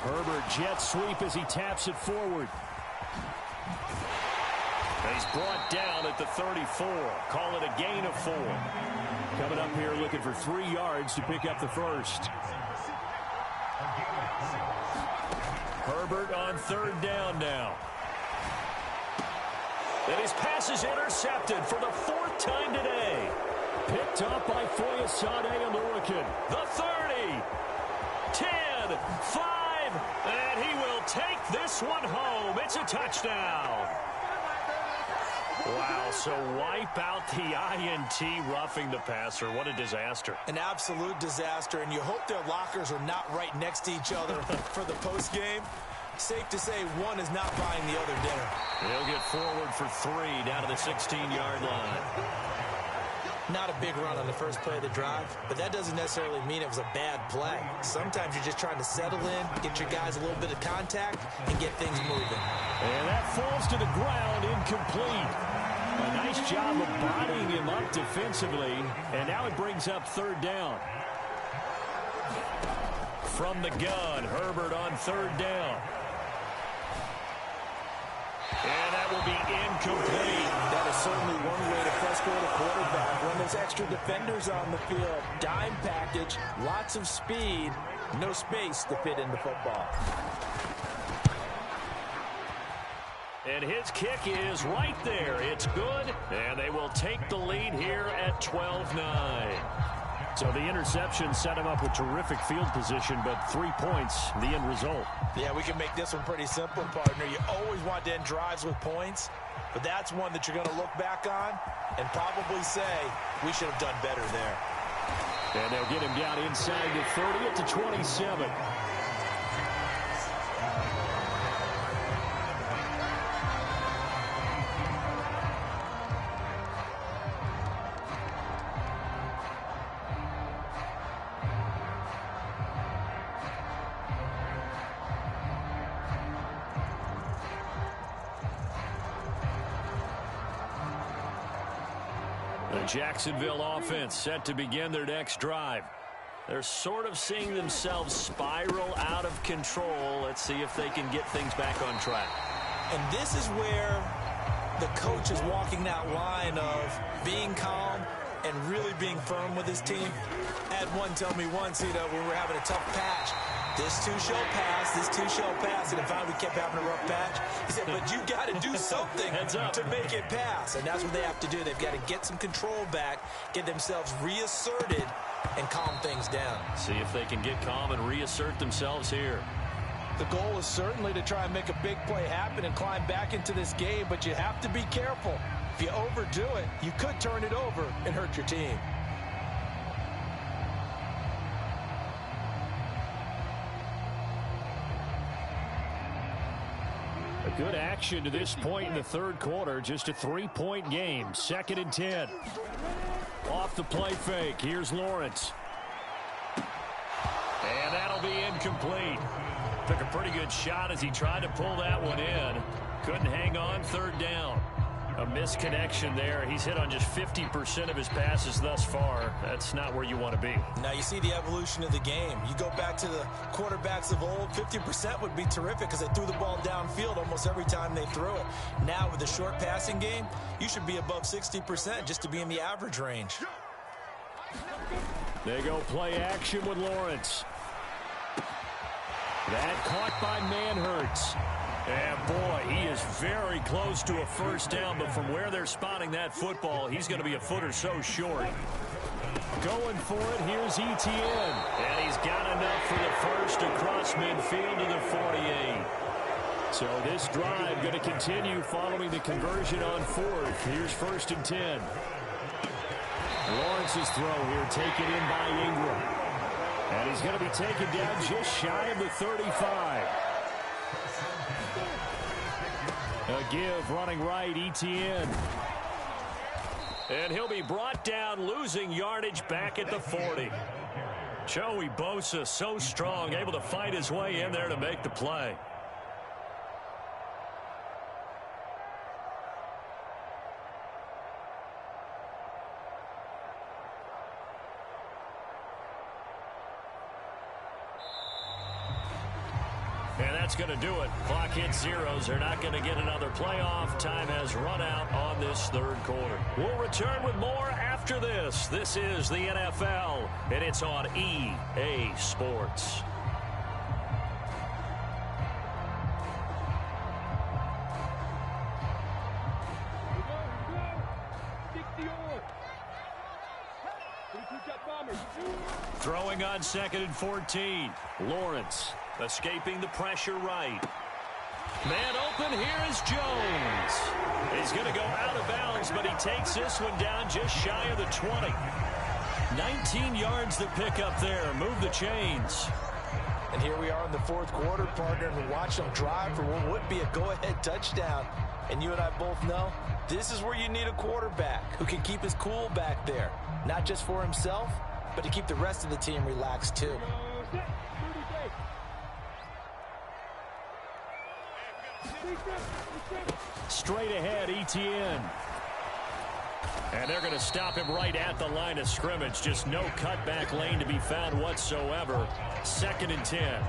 Herbert jet sweep as he taps it forward. He's brought down at the 34. Call it a gain of 4. Coming up here looking for 3 yards to pick up the first. Herbert on 3rd down now. And his pass is intercepted for the 4th time today. Picked up by Foyesade Aluakin. The 30, 10, 5, and he will take this one home. It's a touchdown. Wow, so wipe out the INT, roughing the passer. What a disaster. An absolute disaster, and you hope their lockers are not right next to each other for the postgame. Safe to say one is not buying the other dinner. He'll get forward for 3 down to the 16-yard line. Not a big run on the first play of the drive, but that doesn't necessarily mean it was a bad play. Sometimes you're just trying to settle in, get your guys a little bit of contact, and get things moving. And that falls to the ground, incomplete. A nice job of bodying him up defensively, and now it brings up 3rd down. From the gun, Herbert on 3rd down. And that will be incomplete. That is certainly one way to frustrate a quarterback. When there's extra defenders on the field, dime package, lots of speed, no space to fit into football. And his kick is right there. It's good, and they will take the lead here at 12-9. So the interception set him up with terrific field position, but 3 points, the end result. Yeah, we can make this one pretty simple, partner. You always want to end drives with points, but that's one that you're going to look back on and probably say, we should have done better there. And they'll get him down inside the 30 at the 27. Jacksonville offense set to begin their next drive. They're sort of seeing themselves spiral out of control. Let's see if they can get things back on track. And this is where the coach is walking that line of being calm and really being firm with his team. I had one tell me once, when we were having a tough patch, this too shall pass, this too shall pass. And if we kept having a rough patch, he said, but you got to do something to make it pass. And that's what they have to do. They've got to get some control back, get themselves reasserted, and calm things down. See if they can get calm and reassert themselves here. The goal is certainly to try and make a big play happen and climb back into this game, but you have to be careful. If you overdo it, you could turn it over and hurt your team. A good action to this point in the 3rd quarter. Just a 3-point game. 2nd and 10. Off the play fake. Here's Lawrence. And that'll be incomplete. Took a pretty good shot as he tried to pull that one in. Couldn't hang on. 3rd down. A misconnection there. He's hit on just 50% of his passes thus far. That's not where you want to be. Now you see the evolution of the game. You go back to the quarterbacks of old, 50% would be terrific because they threw the ball downfield almost every time they threw it. Now with the short passing game, you should be above 60% just to be in the average range. They go play action with Lawrence. That caught by Manhurts. And boy, he is very close to a 1st down, but from where they're spotting that football, he's going to be a foot or so short. Going for it, here's Etienne. And he's got enough for the first across midfield to the 48. So this drive going to continue following the conversion on 4th. Here's 1st and 10. Lawrence's throw here taken in by Ingram. And he's going to be taken down just shy of the 35. A give running right, Etienne. And he'll be brought down, losing yardage back at the 40. Joey Bosa, so strong, able to fight his way in there to make the play. that's going to do it. Clock hits zeros. They're not going to get another playoff. Time has run out on this third quarter. We'll return with more after this. This is the NFL, and it's on EA Sports. Throwing on 2nd and 14. Lawrence escaping the pressure right. Man open, here is Jones. He's going to go out of bounds, but he takes this one down just shy of the 20. 19 yards to pick up there. Move the chains. And here we are in the fourth quarter, partner, and watch them drive for what would be a go-ahead touchdown. And you and I both know this is where you need a quarterback who can keep his cool back there. Not just for himself, but to keep the rest of the team relaxed too. Straight ahead, Etienne. And they're going to stop him right at the line of scrimmage. Just no cutback lane to be found whatsoever. 2nd and 10.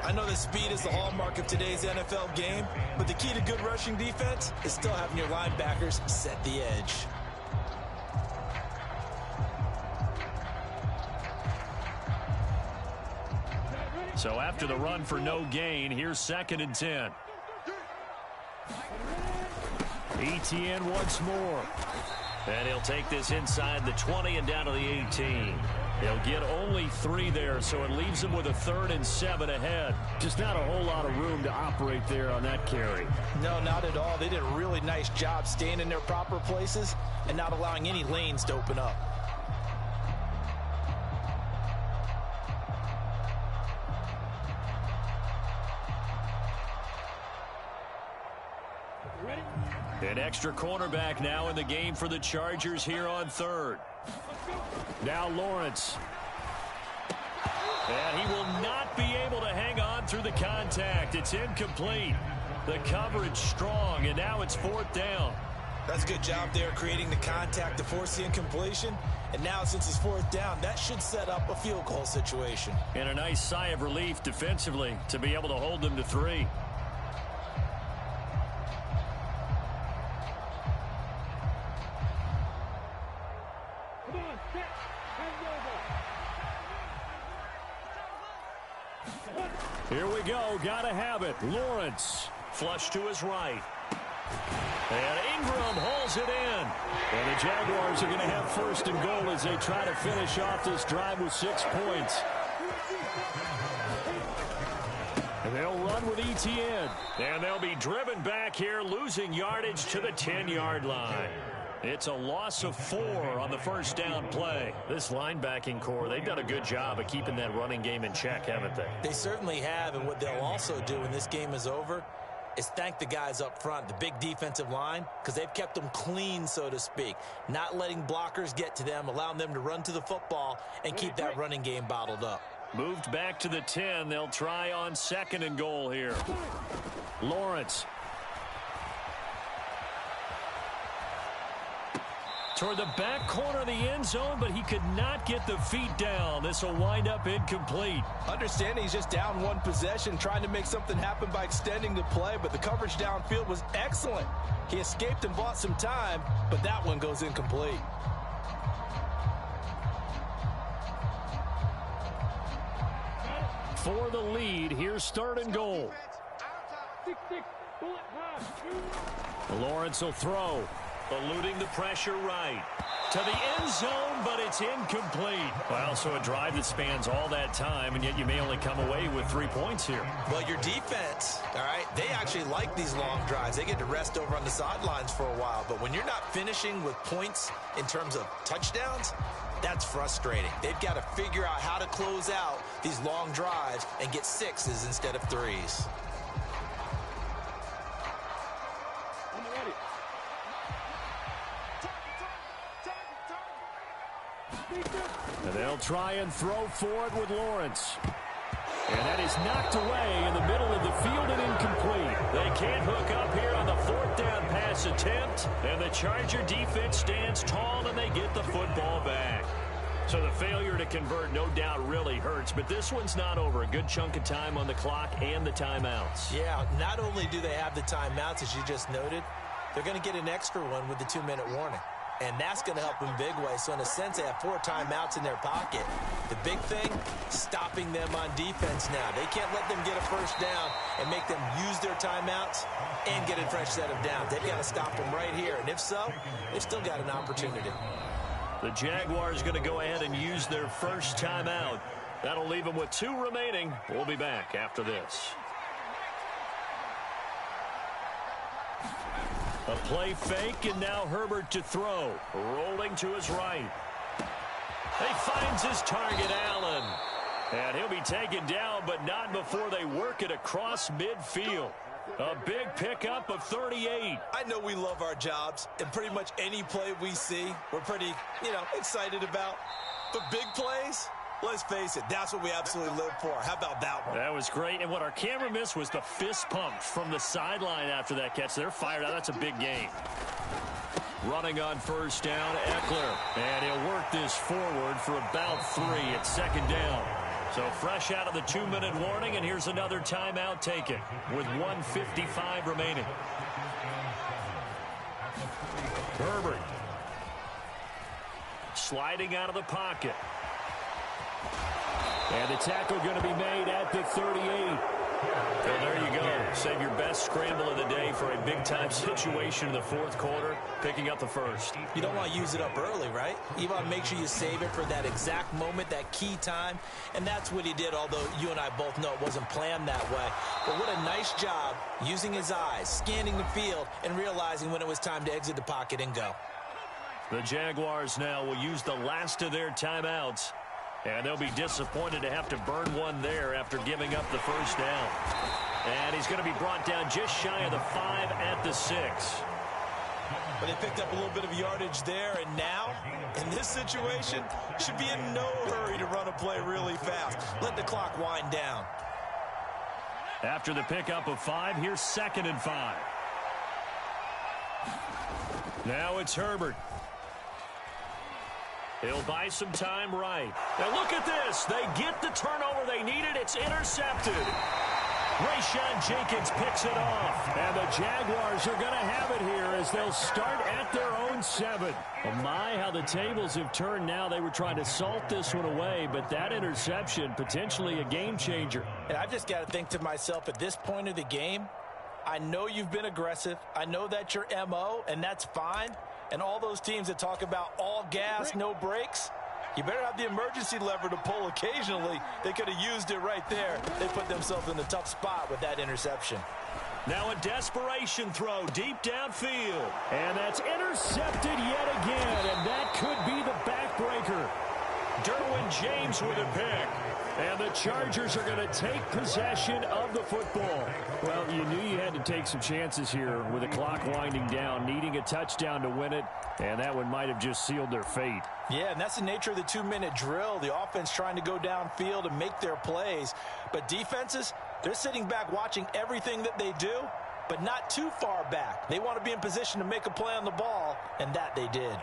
I know that speed is the hallmark of today's NFL game, but the key to good rushing defense is still having your linebackers set the edge. So after the run for no gain, here's 2nd and 10. Etienne once more. And he'll take this inside the 20 and down to the 18. He'll get only 3 there, so it leaves him with a 3rd and 7 ahead. Just not a whole lot of room to operate there on that carry. No, not at all. They did a really nice job staying in their proper places and not allowing any lanes to open up. An extra cornerback now in the game for the Chargers here on 3rd. Now Lawrence. And he will not be able to hang on through the contact. It's incomplete. The coverage strong, and now it's 4th down. That's a good job there creating the contact to force the incompletion. And now since it's 4th down, that should set up a field goal situation. And a nice sigh of relief defensively to be able to hold them to 3. Here we go. Got to have it. Lawrence. Flush to his right. And Ingram holds it in. And the Jaguars are going to have 1st and goal as they try to finish off this drive with 6 points. And they'll run with Etienne. And they'll be driven back here, losing yardage to the 10-yard line. It's a loss of 4 on the 1st down play. This linebacking core, they've done a good job of keeping that running game in check, haven't they? They certainly have, and what they'll also do when this game is over is thank the guys up front, the big defensive line, because they've kept them clean, so to speak. Not letting blockers get to them, allowing them to run to the football and keep that running game bottled up. Moved back to the 10. They'll try on 2nd and goal here. Lawrence. Toward the back corner of the end zone, but he could not get the feet down. This will wind up incomplete. Understanding he's just down 1 possession, trying to make something happen by extending the play, but the coverage downfield was excellent. He escaped and bought some time, but that one goes incomplete. For the lead, here's 3rd and goal. Lawrence will throw. Eluding the pressure right. To the end zone, but it's incomplete. Well, so a drive that spans all that time, and yet you may only come away with 3 points here. Well, your defense, all right, they actually like these long drives. They get to rest over on the sidelines for a while. But when you're not finishing with points in terms of touchdowns, that's frustrating. They've got to figure out how to close out these long drives and get 6s instead of 3s. And they'll try and throw for it with Lawrence. And that is knocked away in the middle of the field and incomplete. They can't hook up here on the 4th down pass attempt. And the Charger defense stands tall and they get the football back. So the failure to convert no doubt really hurts, but this one's not over. A good chunk of time on the clock and the timeouts. Yeah, not only do they have the timeouts, as you just noted, they're going to get an extra one with the 2-minute warning. And that's going to help them big way. So in a sense, they have 4 timeouts in their pocket. The big thing, stopping them on defense now. They can't let them get a first down and make them use their timeouts and get a fresh set of downs. They've got to stop them right here. And if so, they've still got an opportunity. The Jaguars going to go ahead and use their first timeout. That'll leave them with 2 remaining. We'll be back after this. A play fake, and now Herbert to throw. Rolling to his right. He finds his target, Allen. And he'll be taken down, but not before they work it across midfield. A big pickup of 38. I know we love our jobs, and pretty much any play we see, we're pretty, excited about. But big plays, let's face it, that's what we absolutely live for. How about that one? That was great. And what our camera missed was the fist pump from the sideline after that catch. They're fired out. That's a big game. Running on first down, Eckler. And he'll work this forward for about 3 at second down. So fresh out of the 2-minute warning, and here's another timeout taken with 1:55 remaining. Herbert. Sliding out of the pocket. And the tackle going to be made at the 38. Well, there you go. Save your best scramble of the day for a big-time situation in the fourth quarter, picking up the first. You don't want to use it up early, right? You want to make sure you save it for that exact moment, that key time. And that's what he did, although you and I both know it wasn't planned that way. But what a nice job using his eyes, scanning the field, and realizing when it was time to exit the pocket and go. The Jaguars now will use the last of their timeouts. And they'll be disappointed to have to burn one there after giving up the first down. And he's going to be brought down just shy of the 5 at the 6. But they picked up a little bit of yardage there, and now, in this situation, should be in no hurry to run a play really fast. Let the clock wind down. After the pickup of 5, here's 2nd and 5. Now it's Herbert. He'll buy some time right. Now look at this. They get the turnover they needed. It's intercepted. Rayshawn Jenkins picks it off. And the Jaguars are going to have it here as they'll start at their own 7. Oh my, how the tables have turned now. They were trying to salt this one away, but that interception, potentially a game changer. And I've just got to think to myself, at this point of the game, I know you've been aggressive. I know that's your MO, and that's fine. And all those teams that talk about all gas, no brakes, you better have the emergency lever to pull occasionally. They could have used it right there. They put themselves in a tough spot with that interception. Now a desperation throw deep downfield. And that's intercepted yet again. And that could be the backbreaker. Derwin James with a pick. And the Chargers are going to take possession of the football. Well, you knew you had to take some chances here with the clock winding down, needing a touchdown to win it, and that one might have just sealed their fate. Yeah, and that's the nature of the 2-minute drill. The offense trying to go downfield and make their plays. But defenses, they're sitting back watching everything that they do, but not too far back. They want to be in position to make a play on the ball, and that they did.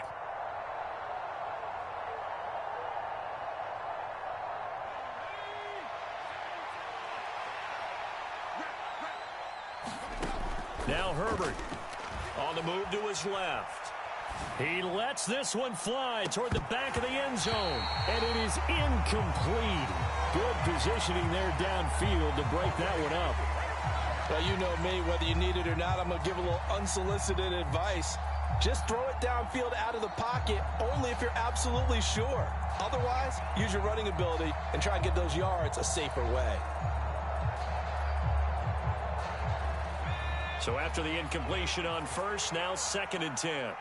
Now Herbert on the move to his left. He lets this one fly toward the back of the end zone. And it is incomplete. Good positioning there downfield to break that one up. Well, you know me, whether you need it or not, I'm going to give a little unsolicited advice. Just throw it downfield out of the pocket only if you're absolutely sure. Otherwise, use your running ability and try and get those yards a safer way. So after the incompletion on first, now 2nd and 10.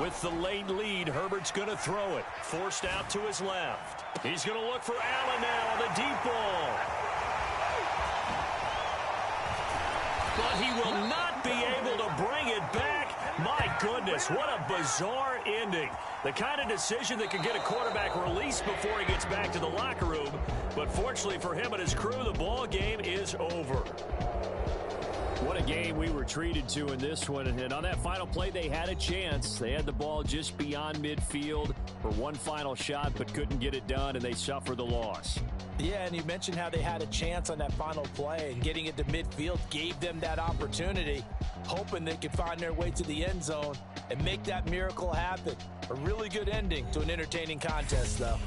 With the late lead, Herbert's going to throw it. Forced out to his left. He's going to look for Allen now on the deep ball. But he will not be able to bring it back. My goodness, what a bizarre ending. The kind of decision that could get a quarterback released before he gets back to the locker room. But fortunately for him and his crew, the ball game is over. What a game we were treated to in this one. And on that final play, they had a chance. They had the ball just beyond midfield, for one final shot but couldn't get it done, and they suffer the loss. Yeah, and you mentioned how they had a chance on that final play, and getting it to midfield gave them that opportunity, hoping they could find their way to the end zone and make that miracle happen. A really good ending to an entertaining contest, though.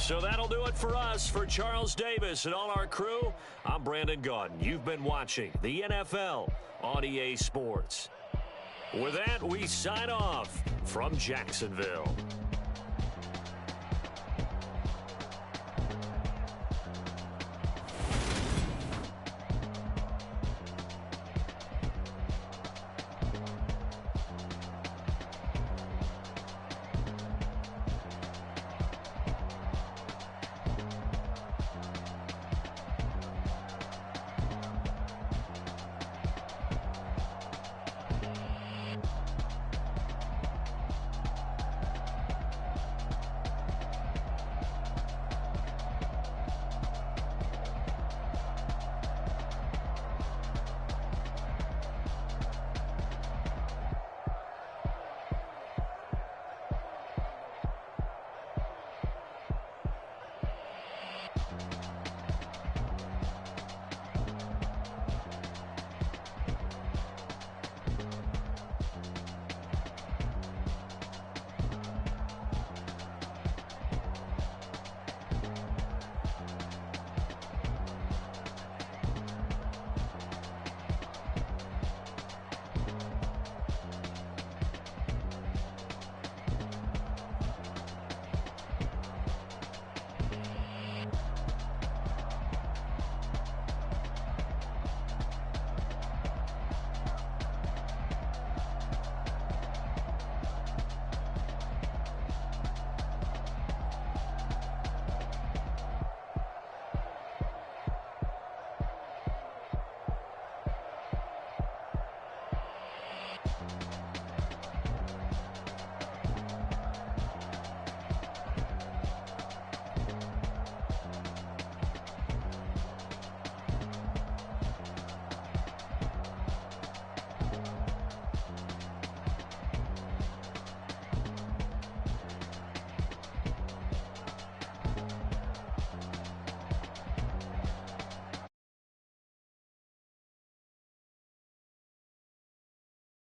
So that'll do it for us. For Charles Davis and all our crew, I'm Brandon Gaudin. You've been watching the NFL on EA Sports. With that, we sign off from Jacksonville.